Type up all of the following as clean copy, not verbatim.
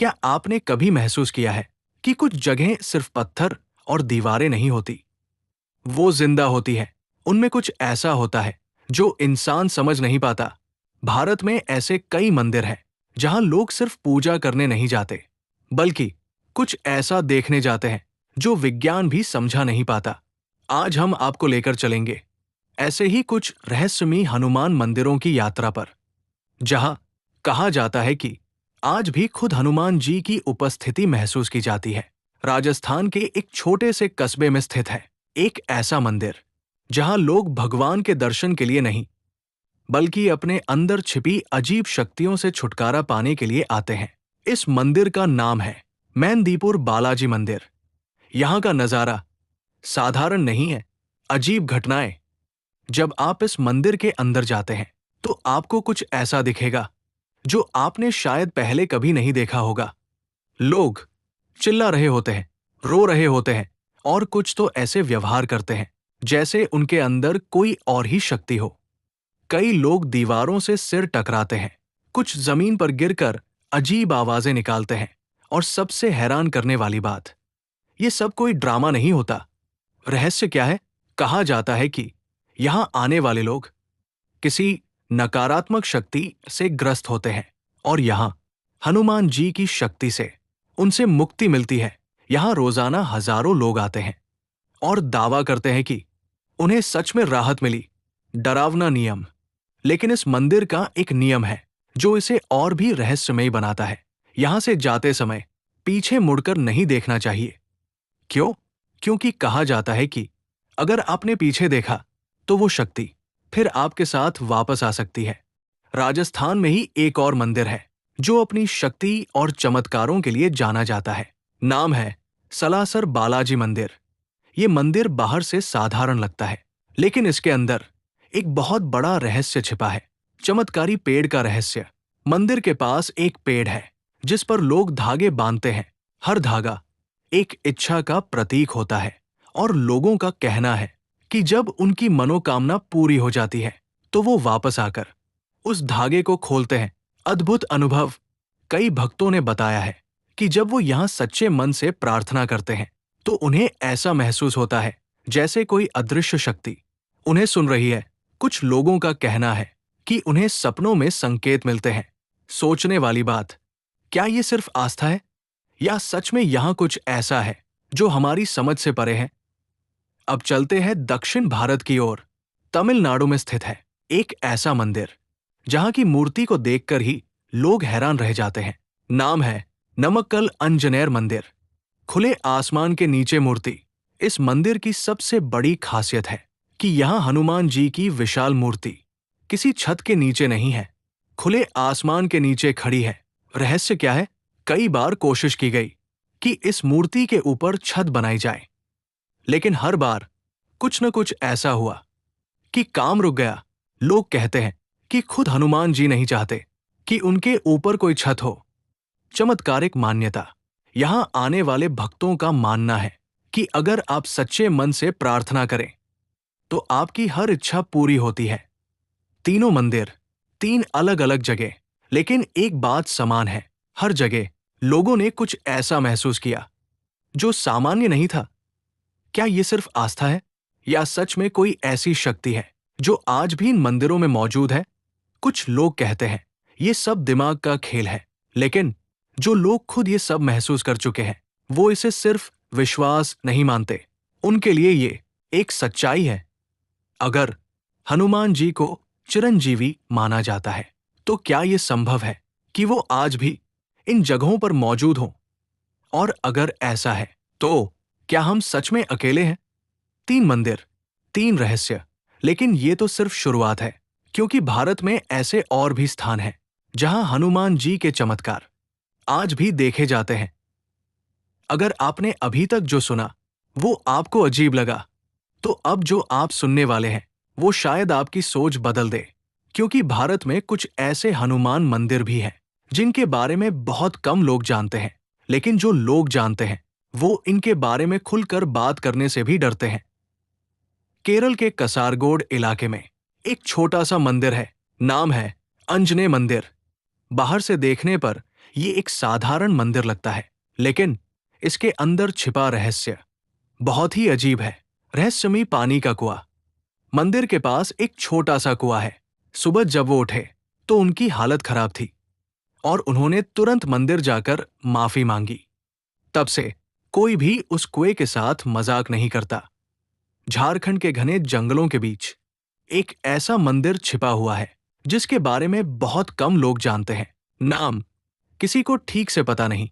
क्या आपने कभी महसूस किया है कि कुछ जगहें सिर्फ पत्थर और दीवारें नहीं होती, वो जिंदा होती है। उनमें कुछ ऐसा होता है जो इंसान समझ नहीं पाता। भारत में ऐसे कई मंदिर हैं जहां लोग सिर्फ पूजा करने नहीं जाते, बल्कि कुछ ऐसा देखने जाते हैं जो विज्ञान भी समझा नहीं पाता। आज हम आपको लेकर चलेंगे ऐसे ही कुछ रहस्यमयी हनुमान मंदिरों की यात्रा पर, जहां कहा जाता है कि आज भी खुद हनुमान जी की उपस्थिति महसूस की जाती है। राजस्थान के एक छोटे से कस्बे में स्थित है एक ऐसा मंदिर जहां लोग भगवान के दर्शन के लिए नहीं, बल्कि अपने अंदर छिपी अजीब शक्तियों से छुटकारा पाने के लिए आते हैं। इस मंदिर का नाम है मेहंदीपुर बालाजी मंदिर। यहाँ का नजारा साधारण नहीं है, अजीब घटनाएं। जब आप इस मंदिर के अंदर जाते हैं तो आपको कुछ ऐसा दिखेगा जो आपने शायद पहले कभी नहीं देखा होगा। लोग चिल्ला रहे होते हैं, रो रहे होते हैं, और कुछ तो ऐसे व्यवहार करते हैं जैसे उनके अंदर कोई और ही शक्ति हो। कई लोग दीवारों से सिर टकराते हैं, कुछ जमीन पर गिरकर अजीब आवाजें निकालते हैं, और सबसे हैरान करने वाली बात, ये सब कोई ड्रामा नहीं होता। रहस्य क्या है? कहा जाता है कि यहां आने वाले लोग किसी नकारात्मक शक्ति से ग्रस्त होते हैं, और यहां हनुमान जी की शक्ति से उनसे मुक्ति मिलती है। यहां रोजाना हजारों लोग आते हैं और दावा करते हैं कि उन्हें सच में राहत मिली। डरावना नियम। लेकिन इस मंदिर का एक नियम है जो इसे और भी रहस्यमय बनाता है। यहां से जाते समय पीछे मुड़कर नहीं देखना चाहिए। क्यों? क्योंकि कहा जाता है कि अगर आपने पीछे देखा तो वो शक्ति फिर आपके साथ वापस आ सकती है। राजस्थान में ही एक और मंदिर है जो अपनी शक्ति और चमत्कारों के लिए जाना जाता है। नाम है सलासर बालाजी मंदिर। ये मंदिर बाहर से साधारण लगता है, लेकिन इसके अंदर एक बहुत बड़ा रहस्य छिपा है। चमत्कारी पेड़ का रहस्य। मंदिर के पास एक पेड़ है जिस पर लोग धागे बांधते हैं। हर धागा एक इच्छा का प्रतीक होता है, और लोगों का कहना है कि जब उनकी मनोकामना पूरी हो जाती है तो वो वापस आकर उस धागे को खोलते हैं। अद्भुत अनुभव। कई भक्तों ने बताया है कि जब वो यहाँ सच्चे मन से प्रार्थना करते हैं तो उन्हें ऐसा महसूस होता है जैसे कोई अदृश्य शक्ति उन्हें सुन रही है। कुछ लोगों का कहना है कि उन्हें सपनों में संकेत मिलते हैं। सोचने वाली बात, क्या ये सिर्फ आस्था है या सच में यहाँ कुछ ऐसा है जो हमारी समझ से परे है? अब चलते हैं दक्षिण भारत की ओर। तमिलनाडु में स्थित है एक ऐसा मंदिर जहां की मूर्ति को देखकर ही लोग हैरान रह जाते हैं। नाम है नमक्कल अंजनेर मंदिर। खुले आसमान के नीचे मूर्ति। इस मंदिर की सबसे बड़ी खासियत है कि यहाँ हनुमान जी की विशाल मूर्ति किसी छत के नीचे नहीं है, खुले आसमान के नीचे खड़ी है। रहस्य क्या है? कई बार कोशिश की गई कि इस मूर्ति के ऊपर छत बनाई जाए, लेकिन हर बार कुछ न कुछ ऐसा हुआ कि काम रुक गया। लोग कहते हैं कि खुद हनुमान जी नहीं चाहते कि उनके ऊपर कोई छत हो। चमत्कारिक मान्यता। यहां आने वाले भक्तों का मानना है कि अगर आप सच्चे मन से प्रार्थना करें तो आपकी हर इच्छा पूरी होती है। तीनों मंदिर तीन अलग अलग जगह, लेकिन एक बात समान है। हर जगह लोगों ने कुछ ऐसा महसूस किया जो सामान्य नहीं था। क्या ये सिर्फ आस्था है या सच में कोई ऐसी शक्ति है जो आज भी इन मंदिरों में मौजूद है? कुछ लोग कहते हैं ये सब दिमाग का खेल है, लेकिन जो लोग खुद ये सब महसूस कर चुके हैं वो इसे सिर्फ विश्वास नहीं मानते। उनके लिए ये एक सच्चाई है। अगर हनुमान जी को चिरंजीवी माना जाता है तो क्या ये संभव है कि वो आज भी इन जगहों पर मौजूद हों? और अगर ऐसा है तो क्या हम सच में अकेले हैं? तीन मंदिर, तीन रहस्य, लेकिन ये तो सिर्फ शुरुआत है, क्योंकि भारत में ऐसे और भी स्थान हैं जहां हनुमान जी के चमत्कार आज भी देखे जाते हैं। अगर आपने अभी तक जो सुना वो आपको अजीब लगा, तो अब जो आप सुनने वाले हैं वो शायद आपकी सोच बदल दे, क्योंकि भारत में कुछ ऐसे हनुमान मंदिर भी हैं जिनके बारे में बहुत कम लोग जानते हैं, लेकिन जो लोग जानते हैं वो इनके बारे में खुलकर बात करने से भी डरते हैं। केरल के कसारगोड इलाके में एक छोटा सा मंदिर है। नाम है अंजने मंदिर। बाहर से देखने पर ये एक साधारण मंदिर लगता है, लेकिन इसके अंदर छिपा रहस्य बहुत ही अजीब है। रहस्यमयी पानी का कुआं। मंदिर के पास एक छोटा सा कुआं है। सुबह जब वो उठे तो उनकी हालत खराब थी और उन्होंने तुरंत मंदिर जाकर माफी मांगी। तब से कोई भी उस कुएं के साथ मजाक नहीं करता। झारखंड के घने जंगलों के बीच एक ऐसा मंदिर छिपा हुआ है जिसके बारे में बहुत कम लोग जानते हैं। नाम किसी को ठीक से पता नहीं।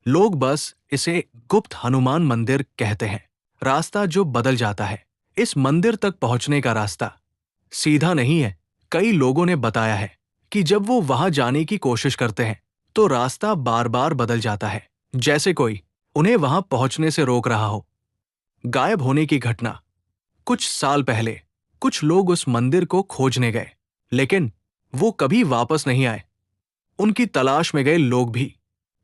लोग बस इसे गुप्त हनुमान मंदिर कहते हैं। रास्ता जो बदल जाता है। इस मंदिर तक पहुंचने का रास्ता सीधा नहीं है। कई लोगों ने बताया है कि जब वो वहां जाने की कोशिश करते हैं तो रास्ता बार बार बदल जाता है, जैसे कोई उन्हें वहां पहुंचने से रोक रहा हो। गायब होने की घटना। कुछ साल पहले कुछ लोग उस मंदिर को खोजने गए, लेकिन वो कभी वापस नहीं आए। उनकी तलाश में गए लोग भी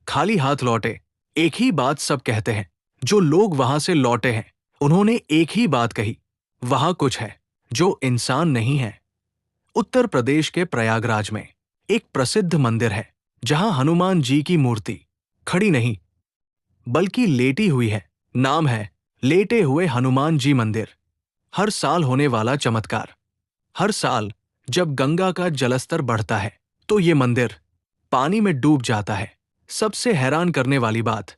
खाली हाथ लौटे। एक ही बात सब कहते हैं। जो लोग वहां से लौटे हैं उन्होंने एक ही बात कही, वहां कुछ है जो इंसान नहीं है। उत्तर प्रदेश के प्रयागराज में एक प्रसिद्ध मंदिर है जहां हनुमान जी की मूर्ति खड़ी नहीं बल्कि लेटी हुई है। नाम है लेटे हुए हनुमान जी मंदिर। हर साल होने वाला चमत्कार। हर साल जब गंगा का जलस्तर बढ़ता है तो ये मंदिर पानी में डूब जाता है। सबसे हैरान करने वाली बात,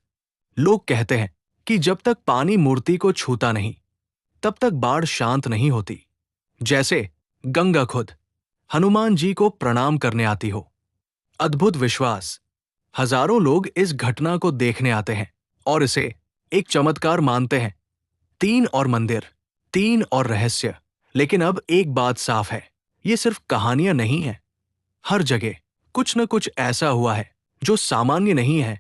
लोग कहते हैं कि जब तक पानी मूर्ति को छूता नहीं तब तक बाढ़ शांत नहीं होती। जैसे गंगा खुद हनुमान जी को प्रणाम करने आती हो। अद्भुत विश्वास। हजारों लोग इस घटना को देखने आते हैं और इसे एक चमत्कार मानते हैं। तीन और मंदिर, तीन और रहस्य। लेकिन अब एक बात साफ है, ये सिर्फ कहानियां नहीं है। हर जगह कुछ न कुछ ऐसा हुआ है जो सामान्य नहीं है।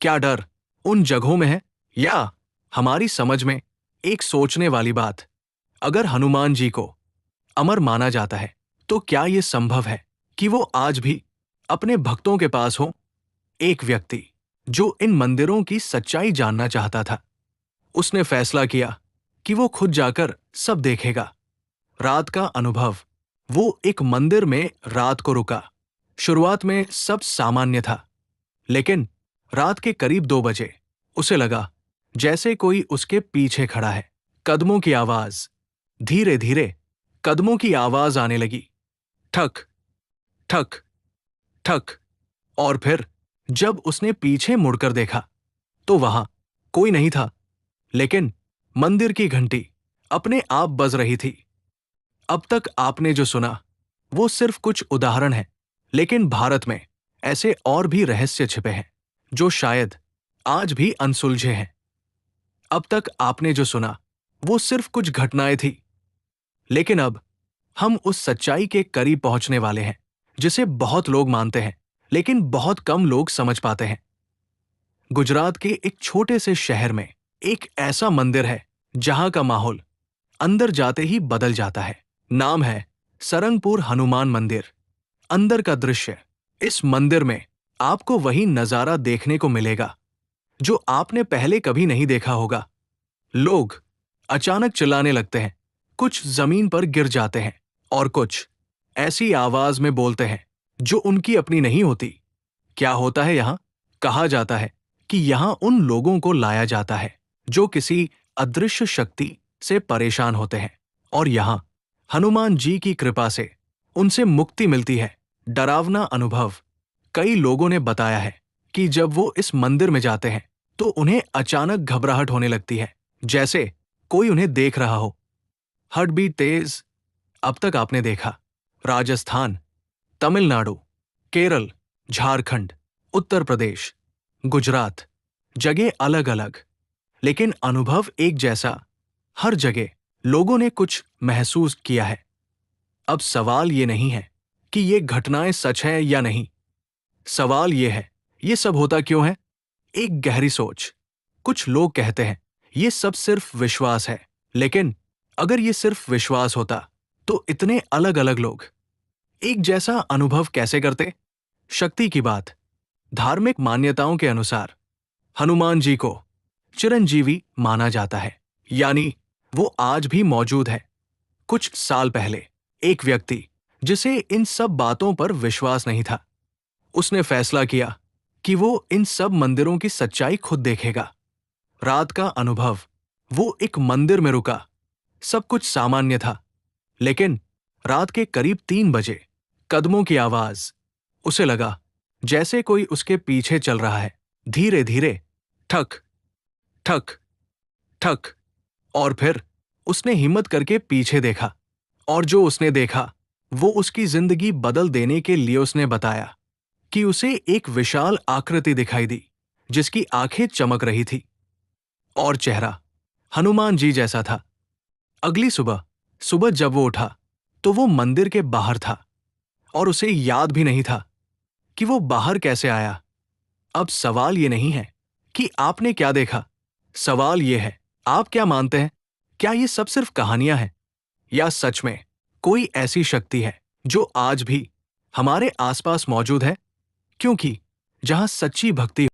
क्या डर उन जगहों में है या हमारी समझ में? एक सोचने वाली बात, अगर हनुमान जी को अमर माना जाता है तो क्या यह संभव है कि वो आज भी अपने भक्तों के पास हो? एक व्यक्ति जो इन मंदिरों की सच्चाई जानना चाहता था, उसने फैसला किया कि वो खुद जाकर सब देखेगा। रात का अनुभव। वो एक मंदिर में रात को रुका। शुरुआत में सब सामान्य था, लेकिन रात के करीब 2 बजे उसे लगा जैसे कोई उसके पीछे खड़ा है। कदमों की आवाज। धीरे धीरे कदमों की आवाज आने लगी। ठक ठक ठक। और फिर जब उसने पीछे मुड़कर देखा तो वहां कोई नहीं था, लेकिन मंदिर की घंटी अपने आप बज रही थी। अब तक आपने जो सुना वो सिर्फ कुछ उदाहरण है, लेकिन भारत में ऐसे और भी रहस्य छिपे हैं जो शायद आज भी अनसुलझे हैं। अब तक आपने जो सुना वो सिर्फ कुछ घटनाएं थी, लेकिन अब हम उस सच्चाई के करीब पहुंचने वाले हैं जिसे बहुत लोग मानते हैं लेकिन बहुत कम लोग समझ पाते हैं। गुजरात के एक छोटे से शहर में एक ऐसा मंदिर है जहां का माहौल अंदर जाते ही बदल जाता है। नाम है सरंगपुर हनुमान मंदिर। अंदर का दृश्य। इस मंदिर में आपको वही नजारा देखने को मिलेगा जो आपने पहले कभी नहीं देखा होगा। लोग अचानक चिल्लाने लगते हैं, कुछ जमीन पर गिर जाते हैं और कुछ ऐसी आवाज में बोलते हैं जो उनकी अपनी नहीं होती। क्या होता है यहां? कहा जाता है कि यहां उन लोगों को लाया जाता है जो किसी अदृश्य शक्ति से परेशान होते हैं और यहां हनुमान जी की कृपा से उनसे मुक्ति मिलती है। डरावना अनुभव। कई लोगों ने बताया है कि जब वो इस मंदिर में जाते हैं तो उन्हें अचानक घबराहट होने लगती है, जैसे कोई उन्हें देख रहा हो। हार्ट बीट तेज। अब तक आपने देखा राजस्थान, तमिलनाडु, केरल, झारखंड, उत्तर प्रदेश, गुजरात, जगह अलग अलग, लेकिन अनुभव एक जैसा। हर जगह लोगों ने कुछ महसूस किया है। अब सवाल ये नहीं है कि ये घटनाएं सच हैं या नहीं। सवाल ये है, ये सब होता क्यों है? एक गहरी सोच। कुछ लोग कहते हैं ये सब सिर्फ विश्वास है, लेकिन अगर ये सिर्फ विश्वास होता तो इतने अलग अलग लोग एक जैसा अनुभव कैसे करते? शक्ति की बात। धार्मिक मान्यताओं के अनुसार हनुमान जी को चिरंजीवी माना जाता है, यानी वो आज भी मौजूद है। कुछ साल पहले एक व्यक्ति जिसे इन सब बातों पर विश्वास नहीं था, उसने फैसला किया कि वो इन सब मंदिरों की सच्चाई खुद देखेगा। रात का अनुभव, वो एक मंदिर में रुका। सब कुछ सामान्य था, लेकिन रात के करीब 3 बजे कदमों की आवाज। उसे लगा जैसे कोई उसके पीछे चल रहा है, धीरे धीरे, ठक ठक ठक। और फिर उसने हिम्मत करके पीछे देखा, और जो उसने देखा वो उसकी जिंदगी बदल देने के लिए उसने बताया कि उसे एक विशाल आकृति दिखाई दी जिसकी आंखें चमक रही थी और चेहरा हनुमान जी जैसा था। अगली सुबह सुबह जब वो उठा तो वो मंदिर के बाहर था और उसे याद भी नहीं था कि वो बाहर कैसे आया। अब सवाल ये नहीं है कि आपने क्या देखा, सवाल ये है आप क्या मानते हैं। क्या ये सब सिर्फ कहानियां हैं, या सच में कोई ऐसी शक्ति है जो आज भी हमारे आसपास मौजूद है? क्योंकि जहां सच्ची भक्ति